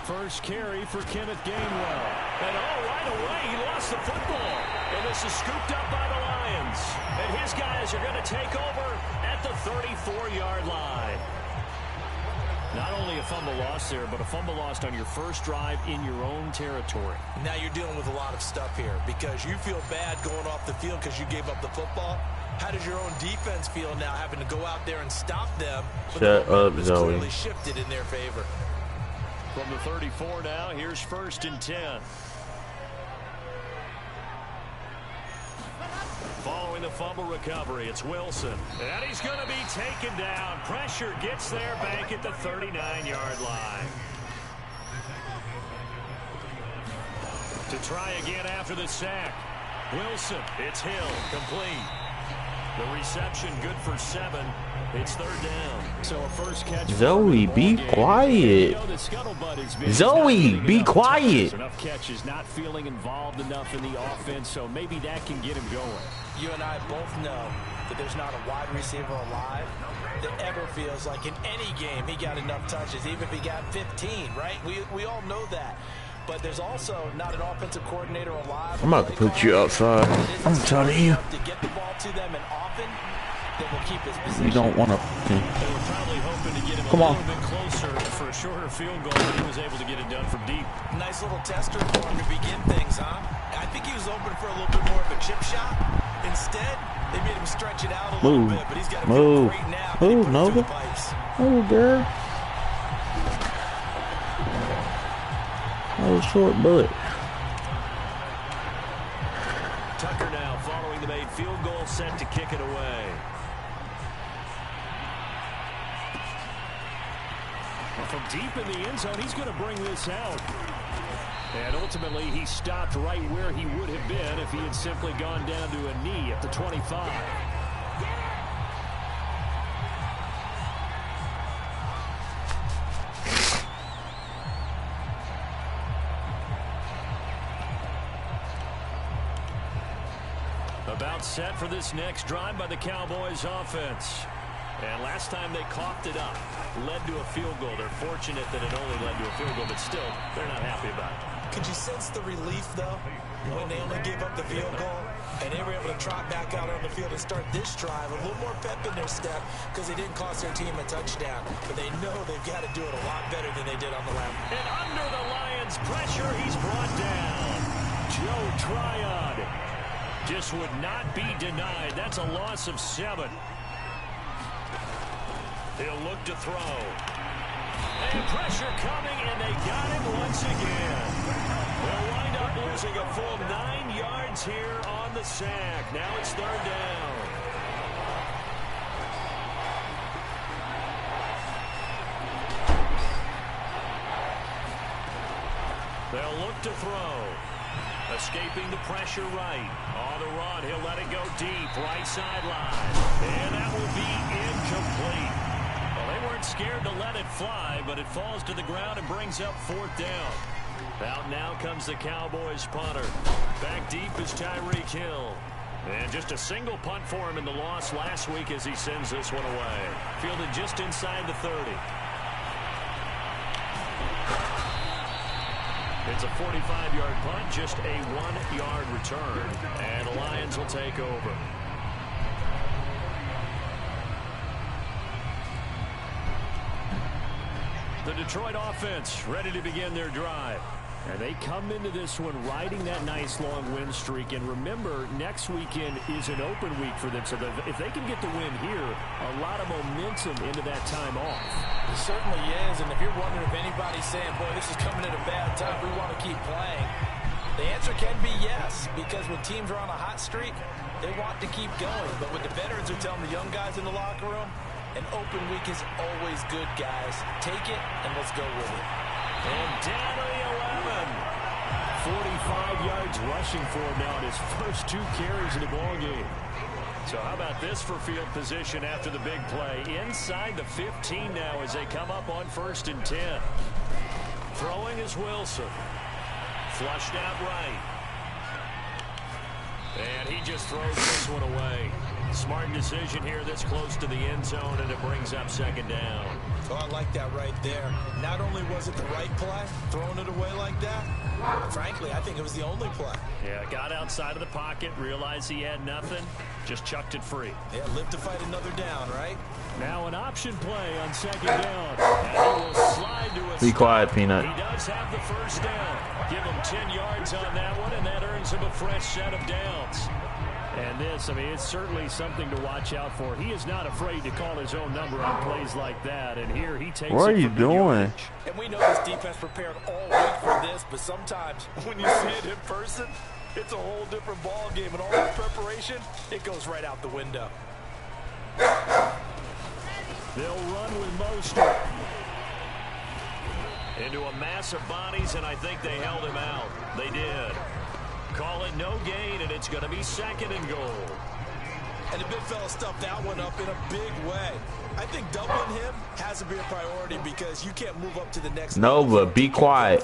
first carry for Kenneth Gainwell. And right away, he lost the football. And this is scooped up by the Lions. And his guys are going to take over at the 34-yard line. Not only a fumble loss there, but a fumble lost on your first drive in your own territory. Now you're dealing with a lot of stuff here because you feel bad going off the field because you gave up the football. How does your own defense feel now having to go out there and stop them? Shut up, Zoe. Clearly shifted in their favor. From the 34 now, here's 1st and 10. Following the fumble recovery, it's Wilson. And he's going to be taken down. Pressure gets there back at the 39-yard line. To try again after the sack. Wilson, it's Hill, complete. The reception good for 7. It's 3rd down. So a first catch. Zoe, be quiet. Zoe, be quiet. Enough catches, not feeling involved enough in the offense, so maybe that can get him going. You and I both know that there's not a wide receiver alive that ever feels like in any game he got enough touches, even if he got 15, right? We all know that. But there's also not an offensive coordinator alive. I'm about to put you outside. I'm telling you. To get the ball to them and often they will keep his position. You don't want to. They were probably hoping to get him a little bit closer for a shorter field goal, but he was able to get it done from deep. Nice little tester for him to begin things, huh? I think he was open for a little bit more of a chip shot. Instead, they made him stretch it out a little bit, but he's got to feel great now. Move, Nova. Oh, girl. Oh, short bullet. Tucker now following the made field goal, set to kick it away. From deep in the end zone, he's going to bring this out. And ultimately, he stopped right where he would have been if he had simply gone down to a knee at the 25. About set for this next drive by the Cowboys offense. And last time they coughed it up, led to a field goal. They're fortunate that it only led to a field goal, but still, they're not happy about it. Could you sense the relief, though, when they only gave up the field goal and they were able to trot back out on the field and start this drive? A little more pep in their step because they didn't cost their team a touchdown. But they know they've got to do it a lot better than they did on the last. And under the Lions' pressure, he's brought down. Joe Tryon just would not be denied. That's a loss of 7. He'll look to throw. And pressure coming, and they got him once again. They'll wind up losing a full 9 yards here on the sack. Now it's 3rd down. They'll look to throw. Escaping the pressure right. On the run, he'll let it go deep. Right sideline. And that will be incomplete. Well, they weren't scared to let it fly, but it falls to the ground and brings up 4th down. Out now comes the Cowboys punter. Back deep is Tyreek Hill. And just a single punt for him in the loss last week as he sends this one away. Fielded just inside the 30. It's a 45-yard punt, just a 1-yard return. And the Lions will take over. The Detroit offense ready to begin their drive. And they come into this one riding that nice long win streak. And remember, next weekend is an open week for them. So if they can get the win here, a lot of momentum into that time off. It certainly is. And if you're wondering if anybody's saying, boy, this is coming at a bad time, we want to keep playing, the answer can be yes. Because when teams are on a hot streak, they want to keep going. But what the veterans are telling the young guys in the locker room, an open week is always good, guys. Take it, and let's go with it. And down to the 11. 45 yards rushing for him now in his first 2 carries in the ballgame. So how about this for field position after the big play? Inside the 15 now as they come up on 1st and 10. Throwing is Wilson. Flushed out right. And he just throws this one away. Smart decision here this close to the end zone, and it brings up second down. Oh, I like that right there. Not only was it the right play, throwing it away like that, frankly, I think it was the only play. Yeah, got outside of the pocket, realized he had nothing, just chucked it free. Yeah, live to fight another down, right? Now an option play on second down. And he will slide to a Be quiet, Peanut. He does have the first down. Give him 10 yards on that one, and that earns him a fresh set of downs. And this, I mean, it's certainly something to watch out for. He is not afraid to call his own number on plays like that. And here he takes What are it you for doing? And we know this defense prepared all week for this, but sometimes when you see it in person, it's a whole different ball game. And all that preparation, it goes right out the window. They'll run with Mostert. Into a mass of bodies, and I think they held him out. They did. Call it no gain, and it's going to be second and goal. And the big fella stuffed that one up in a big way. I think doubling him has to be a priority because you can't move up to the next No, level. but be quiet.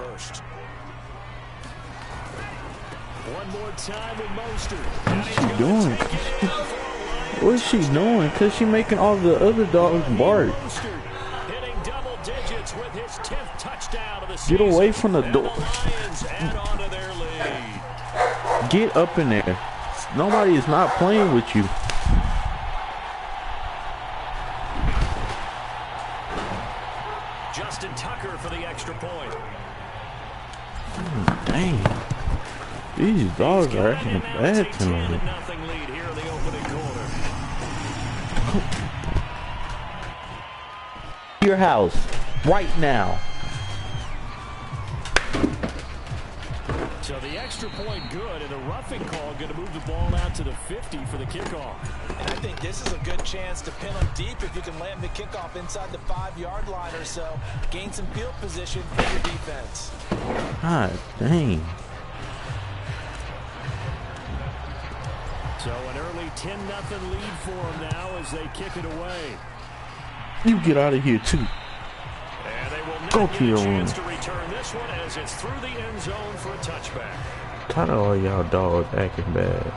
One more time with Mostert. What's she doing? What is she doing? Because she making all the other dogs bark. Hitting double digits with his 10th touchdown of the season. Get away from the door. The Lions add on to their lead. Get up in there. Nobody is not playing with you. Justin Tucker for the extra point. Dang. These dogs are acting bad tonight. Nothing lead here in the opening quarter. Your house right now. So the extra point good, and a roughing call going to move the ball out to the 50 for the kickoff. And I think this is a good chance to pin them deep if you can land the kickoff inside the 5-yard line or so. Gain some field position for your defense. God dang. So an early 10-0 lead for them now as they kick it away. You get out of here too. And they will not Go get to your a chance room. to return this one as it's through the end zone for a touchback. Tired of all y'all dogs acting bad.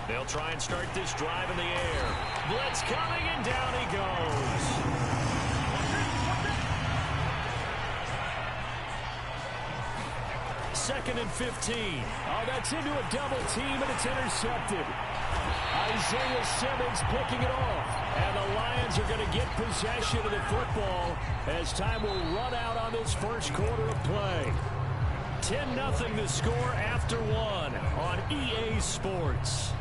They'll try and start this drive in the air. Blitz coming, and down he goes. Second and 15. Oh, that's into a double team, and it's intercepted. Isaiah Simmons picking it off. And the Lions are going to get possession of the football as time will run out on this first quarter of play. 10-0 the score after one on EA Sports.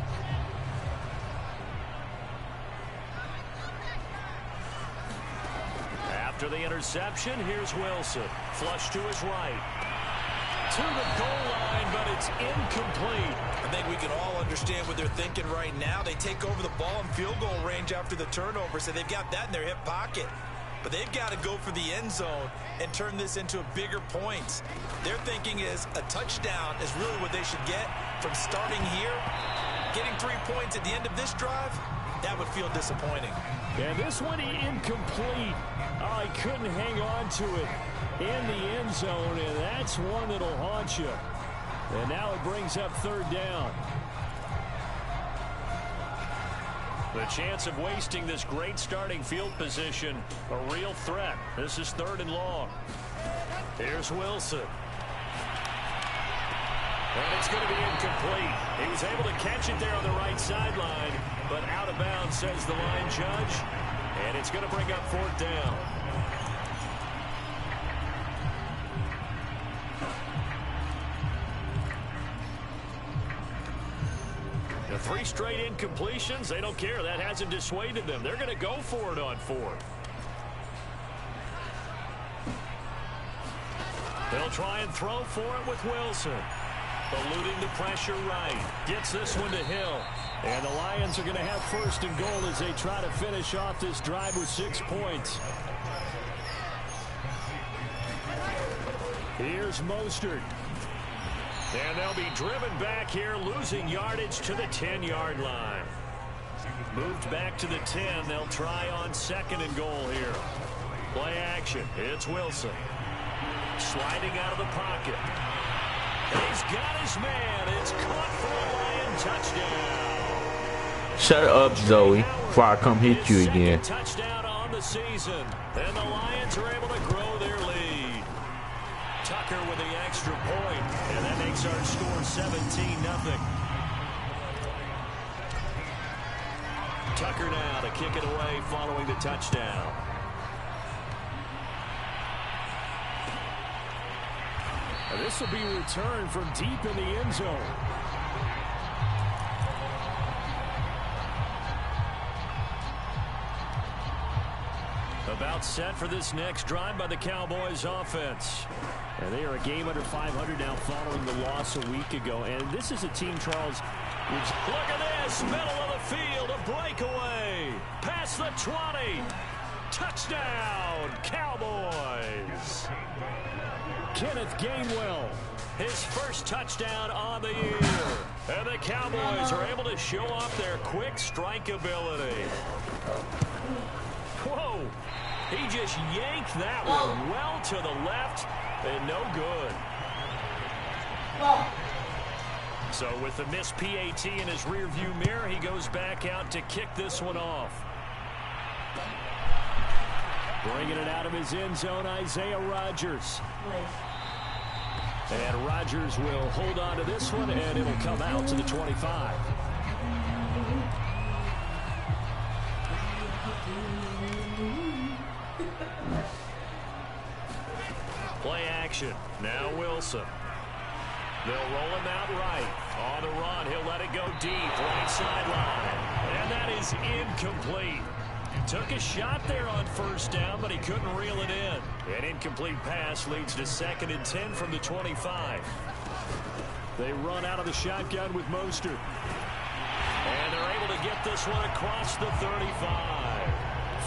After the interception, here's Wilson. Flush to his right. To the goal line, but it's incomplete. I think we can all understand what they're thinking right now. They take over the ball in field goal range after the turnover, so they've got that in their hip pocket. But they've got to go for the end zone and turn this into bigger points. Their thinking is a touchdown is really what they should get from starting here. Getting 3 points at the end of this drive, that would feel disappointing. And this one incomplete. Oh, he couldn't hang on to it in the end zone, and that's one that'll haunt you. And now it brings up third down. The chance of wasting this great starting field position, a real threat. This is third and long. Here's Wilson. And it's going to be incomplete. He was able to catch it there on the right sideline, but out of bounds, says the line judge. And it's going to bring up fourth down. The 3 straight incompletions, they don't care. That hasn't dissuaded them. They're going to go for it on fourth. They'll try and throw for it with Wilson. Eluding the pressure right. Gets this one to Hill. And the Lions are going to have first and goal as they try to finish off this drive with 6 points. Here's Mostert. And they'll be driven back here, losing yardage to the 10-yard line. Moved back to the 10. They'll try on 2nd and goal here. Play action. It's Wilson. Sliding out of the pocket. He's got his man. It's caught for a Lion touchdown. Shut up, Zoe, before I come hit you again. Touchdown on the season. And the Lions are able to grow their lead. Tucker with the extra point. And that makes our score 17-0. Tucker now to kick it away following the touchdown. This will be returned from deep in the end zone. About set for this next drive by the Cowboys offense. And they are a game under 500 now following the loss a week ago. And this is a team, Charles, which... Look at this. Middle of the field. A breakaway. Past the 20. Touchdown, Cowboys. Kenneth Gainwell. His first touchdown on the year. And the Cowboys are able to show off their quick strike ability. Whoa. He just yanked that one well to the left and no good. So with the missed PAT in his rearview mirror, he goes back out to kick this one off. Bringing it out of his end zone, Isaiah Rodgers. And Rodgers will hold on to this one, and it'll come out to the 25. Play action. Now Wilson. They'll roll him out right. On the run, he'll let it go deep. Right sideline. And that is incomplete. Took a shot there on first down, but he couldn't reel it in. An incomplete pass leads to 2nd and 10 from the 25. They run out of the shotgun with Mostert. And they're able to get this one across the 35.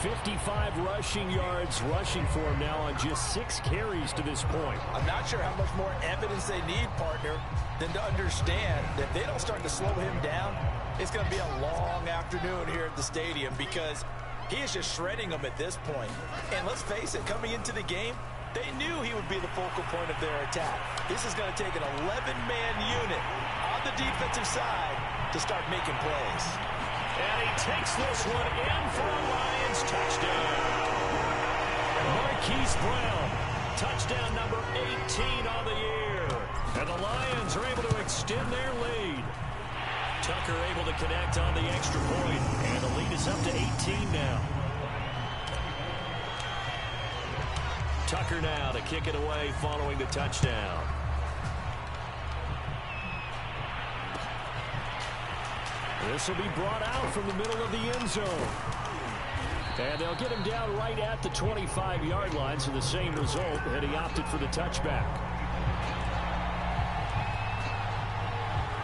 55 rushing yards rushing for him now on just 6 carries to this point. I'm not sure how much more evidence they need, partner, than to understand that if they don't start to slow him down, it's going to be a long afternoon here at the stadium because he is just shredding them at this point. And let's face it, coming into the game, they knew he would be the focal point of their attack. This is going to take an 11-man unit on the defensive side to start making plays. And he takes this one in for a Lions touchdown. Marquise Brown, touchdown number 18 on the year. And the Lions are able to extend their lead. Tucker able to connect on the extra point, and the lead is up to 18 now. Tucker now to kick it away following the touchdown. This will be brought out from the middle of the end zone. And they'll get him down right at the 25-yard line, so the same result, and he opted for the touchback.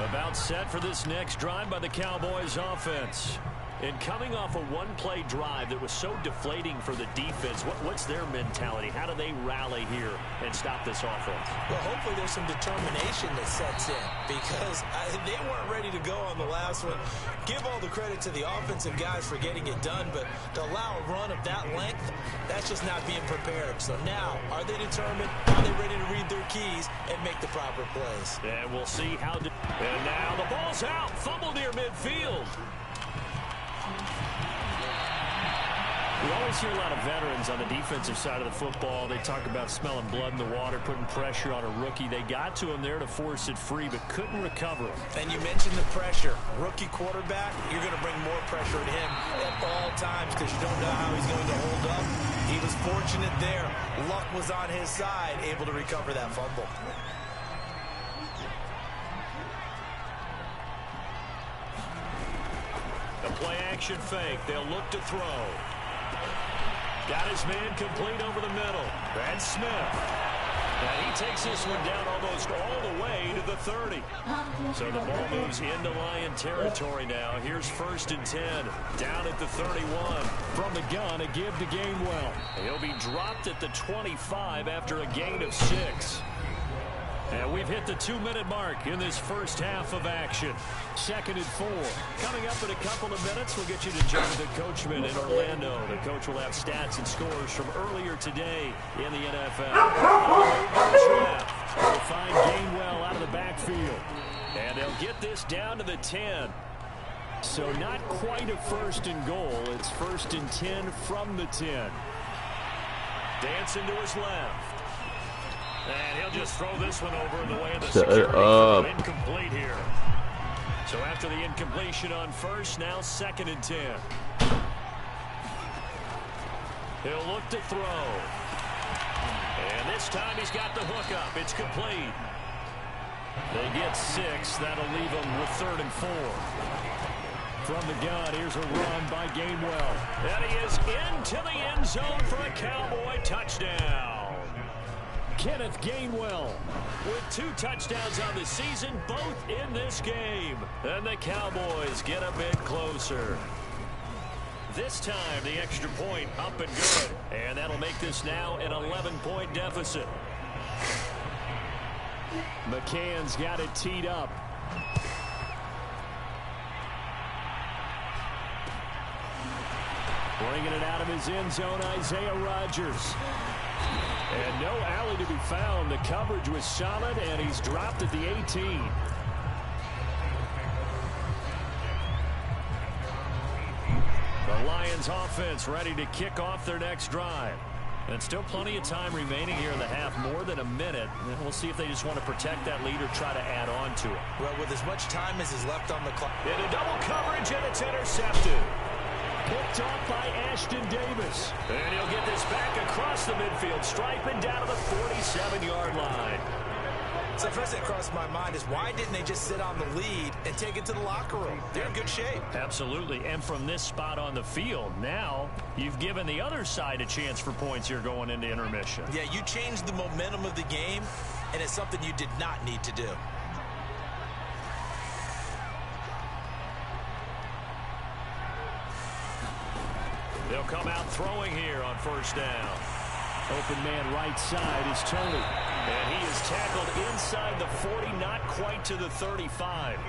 About set for this next drive by the Cowboys offense. And coming off a one-play drive that was so deflating for the defense, what's their mentality? How do they rally here and stop this offense? Well, hopefully there's some determination that sets in because they weren't ready to go on the last one. Give all the credit to the offensive guys for getting it done, but to allow a run of that length, that's just not being prepared. So now, are they determined? Are they ready to read their keys and make the proper plays? And we'll see how... And now the ball's out. Fumble near midfield. We always hear a lot of veterans on the defensive side of the football. They talk about smelling blood in the water, putting pressure on a rookie. They got to him there to force it free, but couldn't recover. And you mentioned the pressure. Rookie quarterback, you're going to bring more pressure at him at all times because you don't know how he's going to hold up. He was fortunate there. Luck was on his side, able to recover that fumble. The play action fake. They'll look to throw. Got his man complete over the middle. Brad Smith. And he takes this one down almost all the way to the 30. So the ball moves into Lion territory now. Here's 1st and 10. Down at the 31. From the gun, a give to Gainwell. He'll be dropped at the 25 after a gain of 6. And we've hit the 2-minute mark in this first half of action. 2nd and 4. Coming up in a couple of minutes, we'll get you to Jonathan Coachman in Orlando. The coach will have stats and scores from earlier today in the NFL. They'll find Gainwell out of the backfield. And they'll get this down to the 10. So not quite a 1st and goal. It's 1st and 10 from the 10. Dancing to his left. And he'll just throw this one over in the way of the security. Incomplete here. So after the incompletion on 1st, now 2nd and 10. He'll look to throw. And this time he's got the hook up. It's complete. They get 6. That'll leave them with 3rd and 4. From the gun, here's a run by Gainwell. And he is into the end zone for a Cowboy touchdown. Kenneth Gainwell with 2 touchdowns on the season, both in this game. And the Cowboys get a bit closer. This time, the extra point up and good. And that'll make this now an 11-point deficit. McCann's got it teed up. Bringing it out of his end zone, Isaiah Rodgers. And no alley to be found. The coverage was solid, and he's dropped at the 18. The Lions offense ready to kick off their next drive. And still plenty of time remaining here in the half, more than a minute. And we'll see if they just want to protect that lead or try to add on to it. Well, with as much time as is left on the clock. In a double coverage, and it's intercepted. Picked off by Ashton Davis. And he'll get this back across the midfield stripe and down to the 47-yard line. So first thing that crossed my mind is why didn't they just sit on the lead and take it to the locker room? They're in good shape. Absolutely. And from this spot on the field, now you've given the other side a chance for points here going into intermission. Yeah, you changed the momentum of the game, and it's something you did not need to do. They'll come out throwing here on 1st down. Open man right side is Tony. And he is tackled inside the 40, not quite to the 35.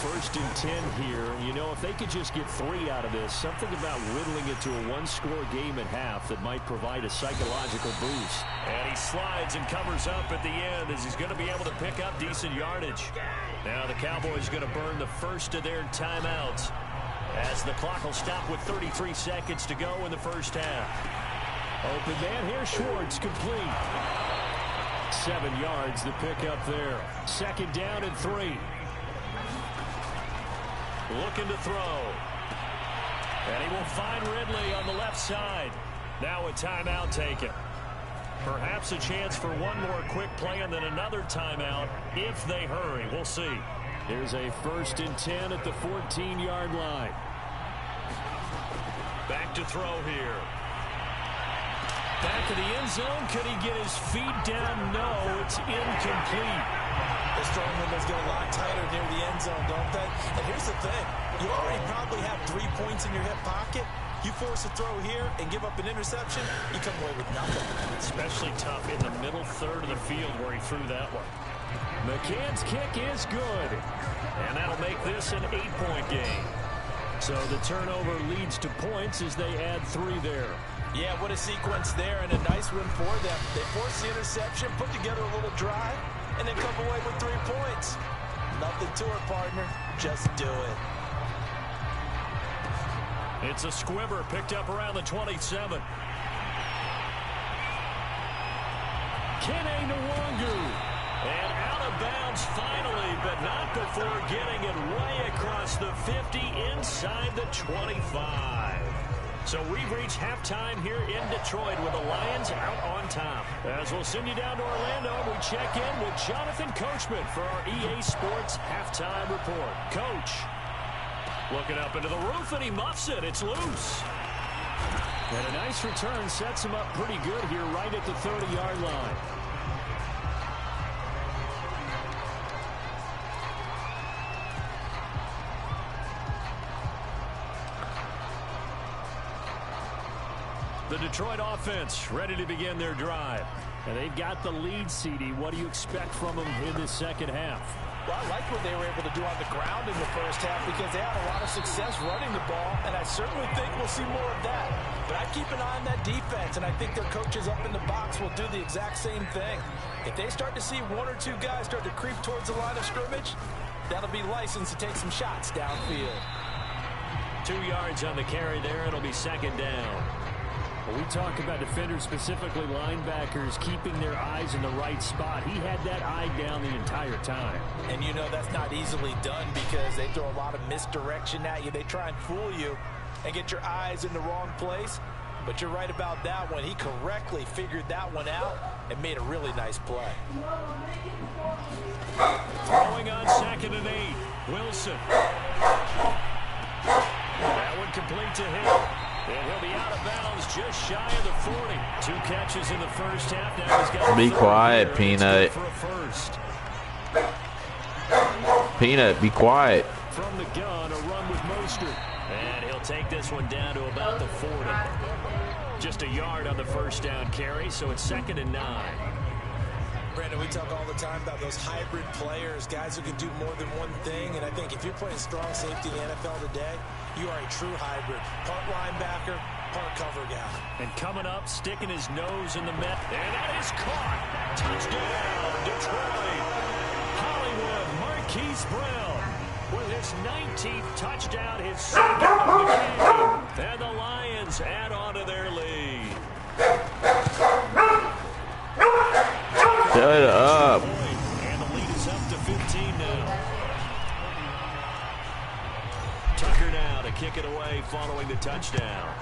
1st and 10 here. You know, if they could just get 3 out of this, something about whittling it to a 1-score game at half that might provide a psychological boost. And he slides and covers up at the end as he's going to be able to pick up decent yardage. Now the Cowboys going to burn the first of their timeouts, as the clock will stop with 33 seconds to go in the first half. Open man here, Schwartz, complete. 7 yards the pick up there. 2nd down and 3. Looking to throw. And he will find Ridley on the left side. Now a timeout taken. Perhaps a chance for one more quick play and then another timeout if they hurry. We'll see. Here's a 1st and 10 at the 14-yard line. Back to throw here. Back to the end zone. Could he get his feet down? No, it's incomplete. The throwing windows get a lot tighter near the end zone, don't they? And here's the thing. You already probably have 3 points in your hip pocket. You force a throw here and give up an interception, you come away with nothing. Especially tough in the middle third of the field where he threw that one. McCann's kick is good. And that'll make this an 8-point game. So the turnover leads to points as they add 3 there. Yeah, what a sequence there, and a nice win for them. They force the interception, put together a little drive, and then come away with 3 points. Nothing to it, partner. Just do it. It's a squibber picked up around the 27. Kene Nwangu. And out of bounds finally, but not before getting it way across the 50 inside the 25. So we've reached halftime here in Detroit with the Lions out on top. As we'll send you down to Orlando, we check in with Jonathan Coachman for our EA Sports Halftime Report. Coach, looking up into the roof, and he muffs it. It's loose. And a nice return sets him up pretty good here right at the 30-yard line. The Detroit offense ready to begin their drive. And they've got the lead, CD. What do you expect from them in the second half? Well, I like what they were able to do on the ground in the first half because they had a lot of success running the ball, and I certainly think we'll see more of that. But I keep an eye on that defense, and I think their coaches up in the box will do the exact same thing. If they start to see one or two guys start to creep towards the line of scrimmage, that'll be licensed to take some shots downfield. 2 yards on the carry there. It'll be second down. When we talk about defenders, specifically linebackers, keeping their eyes in the right spot, he had that eye down the entire time. And you know that's not easily done because they throw a lot of misdirection at you. They try and fool you and get your eyes in the wrong place. But you're right about that one. He correctly figured that one out and made a really nice play. Throwing on 2nd and 8. Wilson. That one complete to him. And he'll be out of bounds just shy of the 40. 2 catches in the first half. Now he's got be quiet, Peanut. For a first. Peanut, be quiet. From the gun, a run with Mostert. And he'll take this one down to about the 40. Just a yard on the first down carry, so it's 2nd and 9. Brandon, we talk all the time about those hybrid players, guys who can do more than one thing. And I think if you're playing strong safety in the NFL today, you are a true hybrid. Part linebacker, part cover guy. And coming up, sticking his nose in the net. And that is caught. Touchdown, Detroit. Hollywood Marquise Brown with his 19th touchdown, his 2nd of the game. And the Lions add on to their lead. Shut up. And the lead is up to 15 now. Tucker now to kick it away following the touchdown.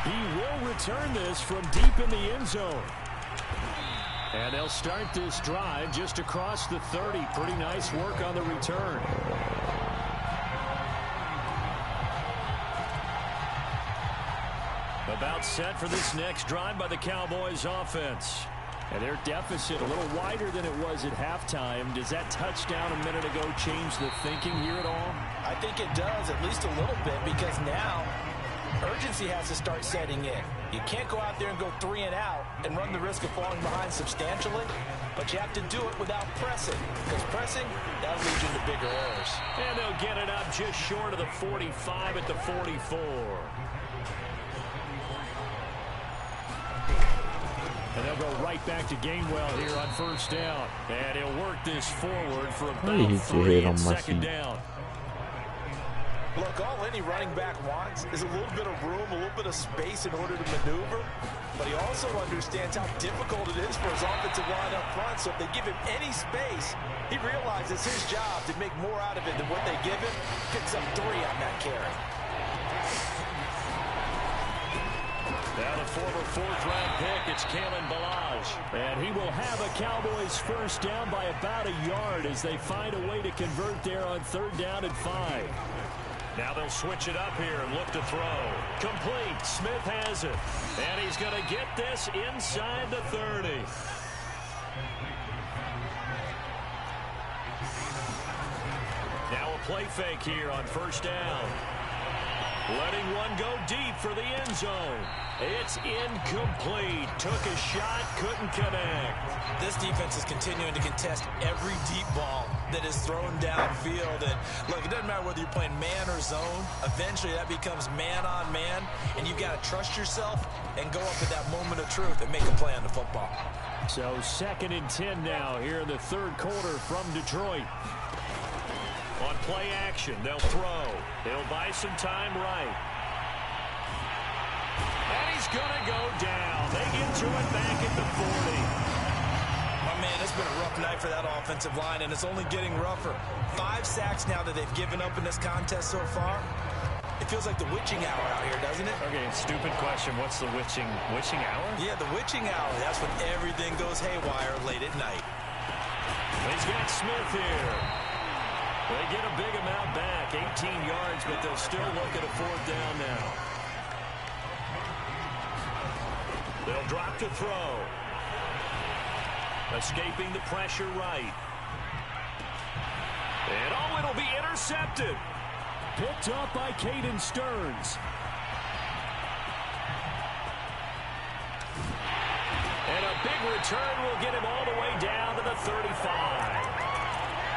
He will return this from deep in the end zone. And they'll start this drive just across the 30. Pretty nice work on the return. About set for this next drive by the Cowboys offense. And their deficit a little wider than it was at halftime. Does that touchdown a minute ago change the thinking here at all? I think it does, at least a little bit, because now urgency has to start setting in. You can't go out there and go 3 and out and run the risk of falling behind substantially, but you have to do it without pressing, because pressing, that'll lead you into bigger errors. And they'll get it up just short of the 45 at the 44. And they'll go right back to Gainwell here on first down. And he'll work this forward for about 3 on second down. Look, all any running back wants is a little bit of room, a little bit of space in order to maneuver. But he also understands how difficult it is for his offensive line up front. So if they give him any space, he realizes his job to make more out of it than what they give him. Picks up 3 on that carry. Now the former 4th-round pick, it's Kalen Ballage. And he will have a Cowboys first down by about a yard as they find a way to convert there on 3rd down and 5. Now they'll switch it up here and look to throw. Complete. Smith has it. And he's going to get this inside the 30. Now a play fake here on first down. Letting one go deep for the end zone. It's incomplete. Took a shot, couldn't connect. This defense is continuing to contest every deep ball that is thrown downfield. And look, it doesn't matter whether you're playing man or zone. Eventually that becomes man on man. And you've got to trust yourself and go up at that moment of truth and make a play on the football. So 2nd and 10 now here in the 3rd quarter from Detroit. On play action, they'll throw. They'll buy some time right. And he's going to go down. They get to it back at the 40. My man, it's been a rough night for that offensive line, and it's only getting rougher. 5 sacks now that they've given up in this contest so far. It feels like the witching hour out here, doesn't it? Okay, stupid question. What's the witching hour? Yeah, the witching hour. That's when everything goes haywire late at night. He's got Smith here. They get a big amount back, 18 yards, but they'll still look at a 4th down now. They'll drop to throw. Escaping the pressure right. And it'll be intercepted. Picked up by Caden Stearns. big return will get him all the way down to the 35.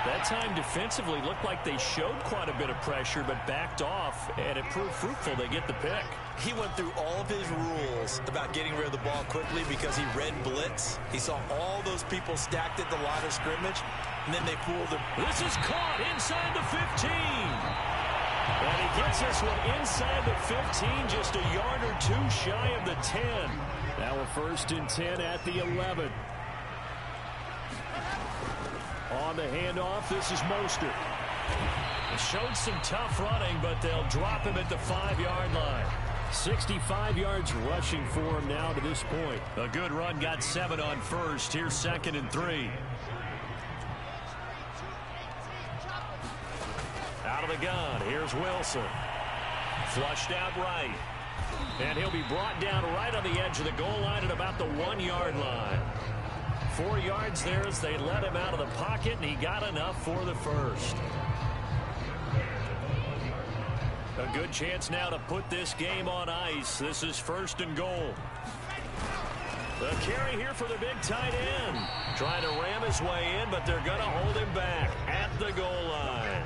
That time defensively looked like they showed quite a bit of pressure but backed off, and it proved fruitful. They get the pick. He went through all of his rules about getting rid of the ball quickly because he read blitz. He saw all those people stacked at the line of scrimmage, and then they fooled him. This is caught inside the 15. And he gets this one inside the 15, just a yard or two shy of the 10. Now a 1st and 10 at the 11. On the handoff, this is Mostert. It showed some tough running, but they'll drop him at the 5-yard line. 65 yards rushing for him now to this point. A good run, got 7 on first. Here's 2nd and 3. Out of the gun, here's Wilson. Flushed out right. And he'll be brought down right on the edge of the goal line at about the 1-yard line. 4 yards there as they let him out of the pocket, and he got enough for the first. A good chance now to put this game on ice. This is 1st and goal. The carry here for the big tight end. Trying to ram his way in, but they're going to hold him back at the goal line.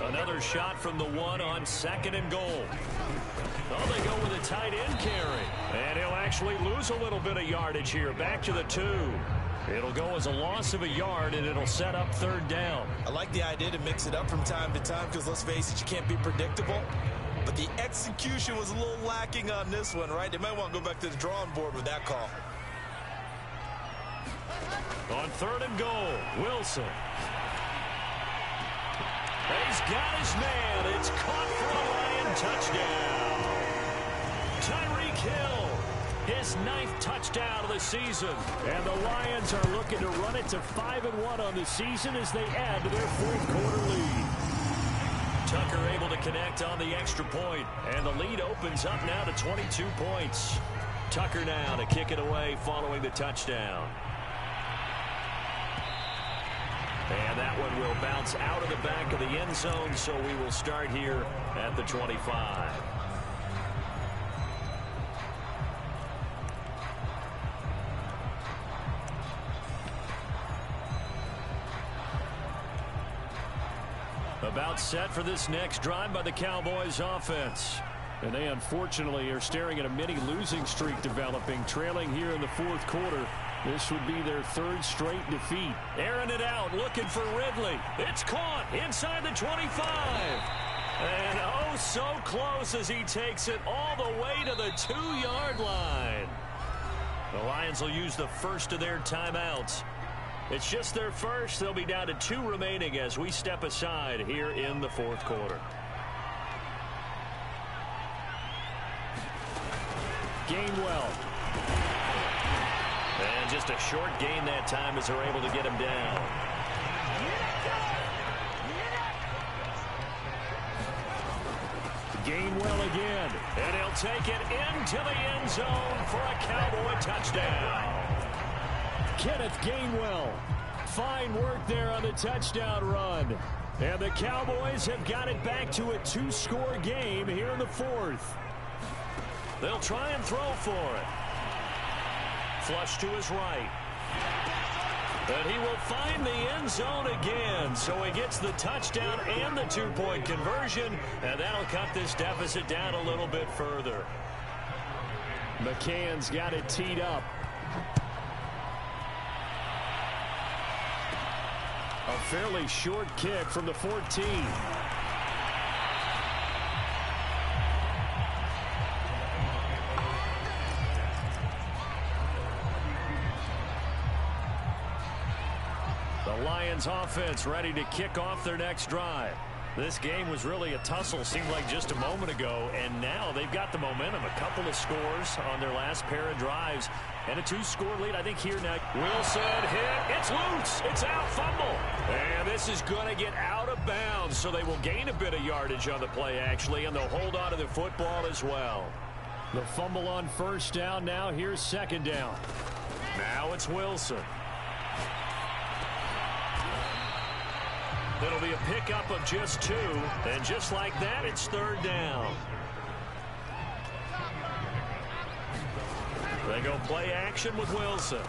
Another shot from the 1 on 2nd and goal. Oh, they go with a tight end carry. And he'll actually lose a little bit of yardage here. Back to the 2. It'll go as a loss of a yard, and it'll set up 3rd down. I like the idea to mix it up from time to time because, let's face it, you can't be predictable. But the execution was a little lacking on this one, right? They might want to go back to the drawing board with that call. On 3rd and goal, Wilson. He's got his man. It's caught for a Lion touchdown. Tyreek Hill, his 9th touchdown of the season. And the Lions are looking to run it to 5-1 on the season as they add to their 4th quarter lead. Tucker able to connect on the extra point, and the lead opens up now to 22 points. Tucker now to kick it away following the touchdown. And that one will bounce out of the back of the end zone, so we will start here at the 25. About set for this next drive by the Cowboys offense. And they unfortunately are staring at a mini losing streak developing, trailing here in the 4th quarter. This would be their 3rd straight defeat. Airing it out, looking for Ridley. It's caught inside the 25. And oh, so close as he takes it all the way to the 2-yard line. The Lions will use the first of their timeouts. It's just their first. They'll be down to 2 remaining as we step aside here in the 4th quarter. Gainwell. And just a short gain that time as they're able to get him down. Gainwell again. And he'll take it into the end zone for a Cowboy touchdown. Kenneth Gainwell. Fine work there on the touchdown run. And the Cowboys have got it back to a 2-score game here in the 4th. They'll try and throw for it. Flush to his right. And he will find the end zone again. So he gets the touchdown and the 2-point conversion. And that'll cut this deficit down a little bit further. McCann's got it teed up. A fairly short kick from the 14. The Lions offense ready to kick off their next drive. This game was really a tussle, seemed like just a moment ago, and now they've got the momentum. A couple of scores on their last pair of drives, and a 2-score lead, I think, here now. Wilson hit. It's loose. It's out. Fumble. And this is going to get out of bounds, so they will gain a bit of yardage on the play, actually, and they'll hold on to the football as well. The fumble on 1st down. Now here's 2nd down. Now it's Wilson. It'll be a pickup of just 2, and just like that, it's 3rd down. They go play action with Wilson.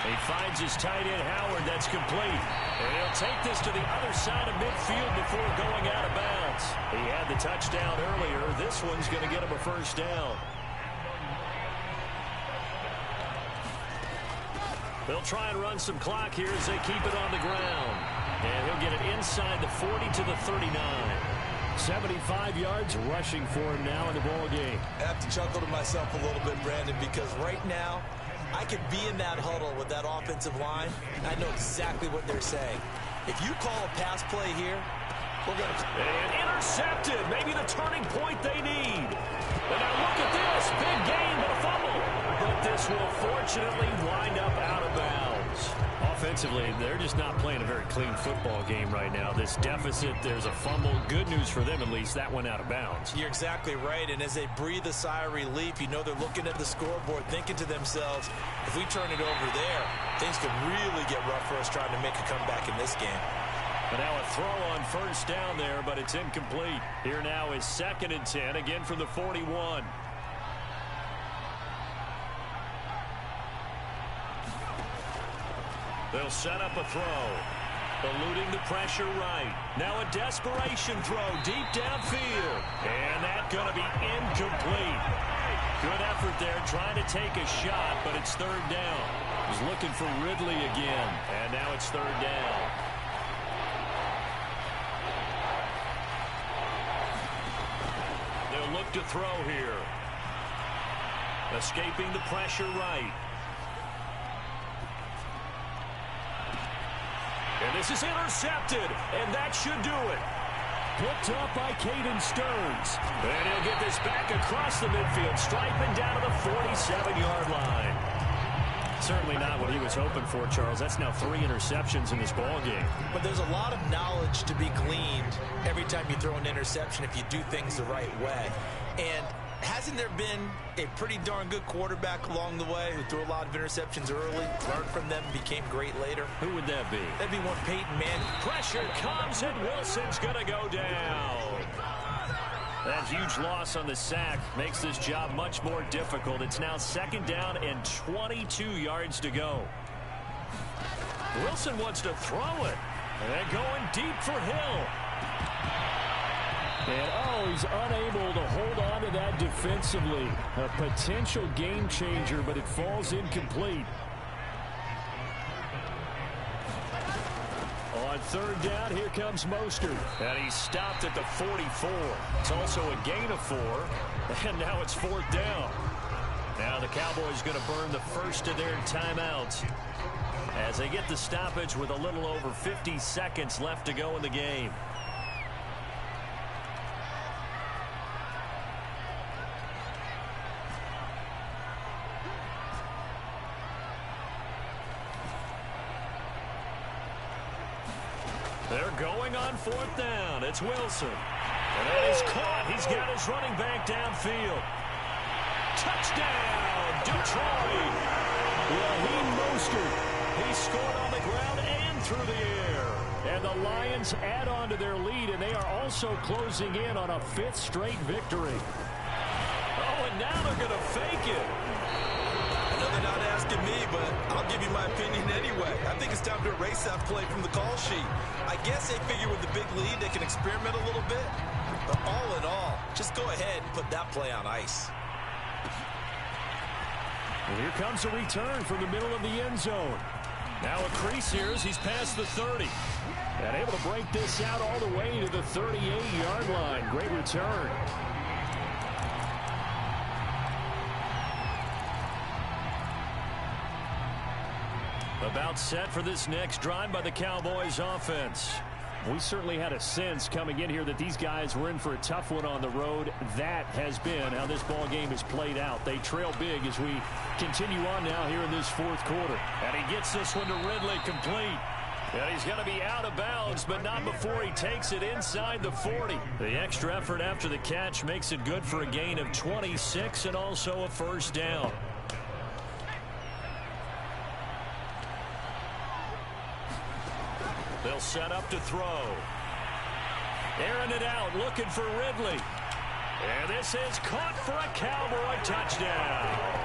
He finds his tight end, Howard. That's complete. And he'll take this to the other side of midfield before going out of bounds. He had the touchdown earlier. This one's going to get him a first down. They'll try and run some clock here as they keep it on the ground. And he'll get it inside the 40 to the 39. 75 yards rushing for him now in the ball game. I have to chuckle to myself a little bit, Brandon, because right now I could be in that huddle with that offensive line. I know exactly what they're saying. If you call a pass play here, we're going to... And intercepted. Maybe the turning point they need. And now look at this. Big gain, but a fumble. But this will fortunately wind up out of bounds. Offensively, they're just not playing a very clean football game right now. This deficit, there's a fumble. Good news for them, at least. That went out of bounds. You're exactly right. And as they breathe a sigh of relief, you know they're looking at the scoreboard, thinking to themselves, if we turn it over there, things could really get rough for us trying to make a comeback in this game. But now a throw on first down there, but it's incomplete. Here now is 2nd and 10, again from the 41. They'll set up a throw. Eluding the pressure right. Now a desperation throw deep downfield. And that's going to be incomplete. Good effort there trying to take a shot, but it's 3rd down. He's looking for Ridley again. And now it's 3rd down. They'll look to throw here. Escaping the pressure right. And this is intercepted, and that should do it. Picked up by Caden Stearns. And he'll get this back across the midfield, striping down to the 47-yard line. Certainly not what he was hoping for, Charles. That's now 3 interceptions in this ball game. But there's a lot of knowledge to be gleaned every time you throw an interception if you do things the right way. And hasn't there been a pretty darn good quarterback along the way who threw a lot of interceptions early, learned from them, became great later? Who would that be? That'd be one Peyton Manning. Pressure comes, and Wilson's going to go down. That huge loss on the sack makes this job much more difficult. It's now 2nd down and 22 yards to go. Wilson wants to throw it. And going deep for Hill. And, he's unable to hold on to that defensively. A potential game changer, but it falls incomplete. On 3rd down, here comes Mostert. And he stopped at the 44. It's also a gain of 4. And now it's 4th down. Now the Cowboys going to burn the first of their timeouts as they get the stoppage with a little over 50 seconds left to go in the game. They're going on 4th down. It's Wilson. And that is caught. He's got his running back downfield. Touchdown, Detroit. Raheem Mostert. He scored on the ground and through the air. And the Lions add on to their lead, and they are also closing in on a 5th straight victory. Oh, and now they're going to fake it. I know they're not asking me, but I'll give you my opinion anyway. I think it's time to erase that play from the call sheet. I guess they figure with the big lead they can experiment a little bit. But all in all, just go ahead and put that play on ice. And here comes a return from the middle of the end zone. Now a crease here as he's past the 30. And able to break this out all the way to the 38-yard line. Great return. About set for this next drive by the Cowboys offense. We certainly had a sense coming in here that these guys were in for a tough one on the road. That has been how this ball game has played out. They trail big as we continue on now here in this 4th quarter. And he gets this one to Ridley complete. And he's going to be out of bounds, but not before he takes it inside the 40. The extra effort after the catch makes it good for a gain of 26 and also a first down. They'll set up to throw. Airing it out, looking for Ridley. And this is caught for a Cowboy touchdown.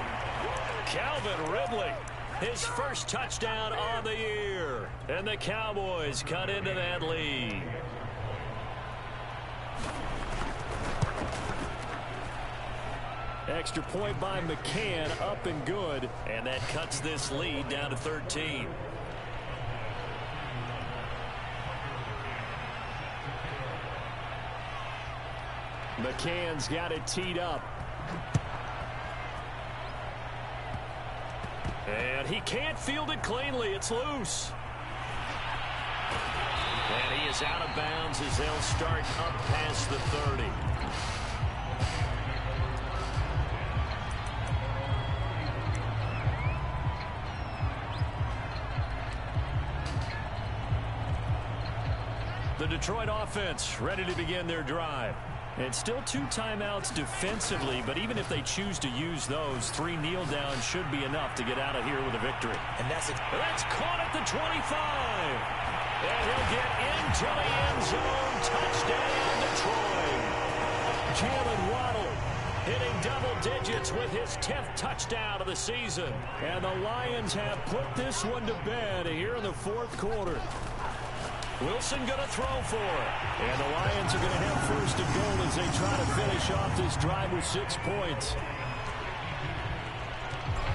Calvin Ridley, his first touchdown on the year. And the Cowboys cut into that lead. Extra point by McCann, up and good. And that cuts this lead down to 13. McCann's got it teed up. And he can't field it cleanly. It's loose. And he is out of bounds as they'll start up past the 30. The Detroit offense ready to begin their drive. And still 2 timeouts defensively, but even if they choose to use those, 3 kneel downs should be enough to get out of here with a victory. And that's caught at the 25. And he'll get into the end zone. Touchdown, Detroit. Jalen Waddle hitting double digits with his 10th touchdown of the season. And the Lions have put this one to bed here in the 4th quarter. Wilson going to throw for it. And the Lions are going to have first and goal as they try to finish off this drive with 6 points.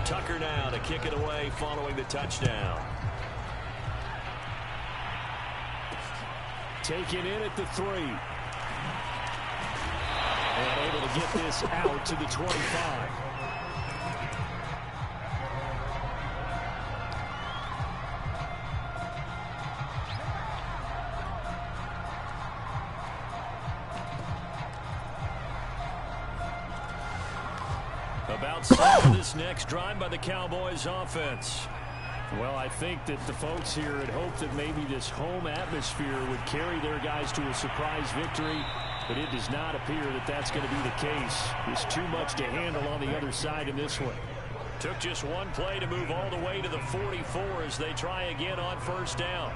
Tucker now to kick it away following the touchdown. Taken in at the 3. And able to get this out to the 25. About set for this next drive by the Cowboys offense. Well, I think that the folks here had hoped that maybe this home atmosphere would carry their guys to a surprise victory, but it does not appear that that's going to be the case. There's too much to handle on the other side in this one. Took just one play to move all the way to the 44 as they try again on first down.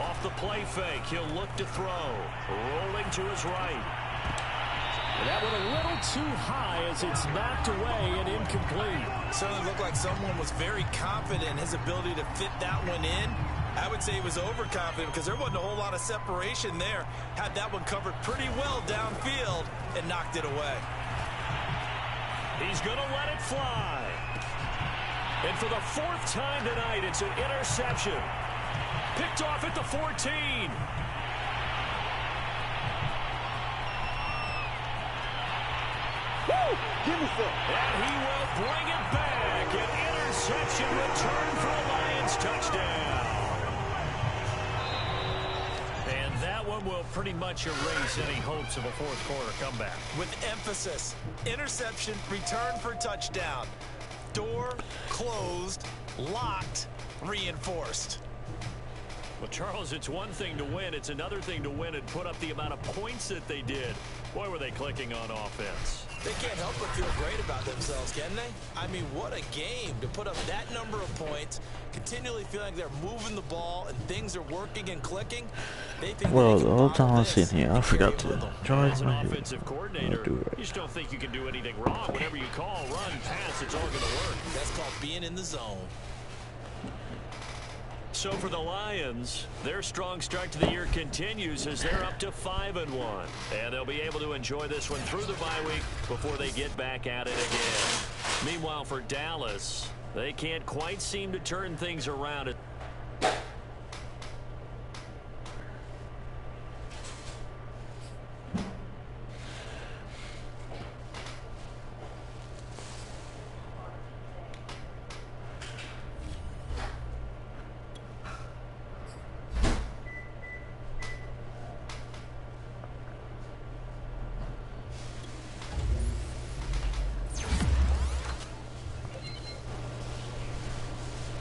Off the play fake, he'll look to throw. Rolling to his right. And that one a little too high as it's knocked away and incomplete. Certainly looked like someone was very confident in his ability to fit that one in. I would say he was overconfident because there wasn't a whole lot of separation there. Had that one covered pretty well downfield and knocked it away. He's going to let it fly. And for the 4th time tonight, it's an interception. Picked off at the 14. Woo! Give me some. And he will bring it back. An interception return for a Lions touchdown. And that one will pretty much erase any hopes of a 4th quarter comeback. With emphasis, interception, return for touchdown. Door closed, locked, reinforced. Well, Charles, it's one thing to win. It's another thing to win and put up the amount of points that they did. Boy, were they clicking on offense. They can't help but feel great about themselves, can they? I mean, what a game to put up that number of points, continually feeling like they're moving the ball and things are working and clicking. They think well, the whole time I was sitting here, I forgot to charge As an my offensive coordinator, you just don't think you can do anything wrong. Whatever you call, run, pass, it's all going to work. That's called being in the zone. So for the Lions, their strong start to the year continues as they're up to 5-1. And they'll be able to enjoy this one through the bye week before they get back at it again. Meanwhile, for Dallas, they can't quite seem to turn things around.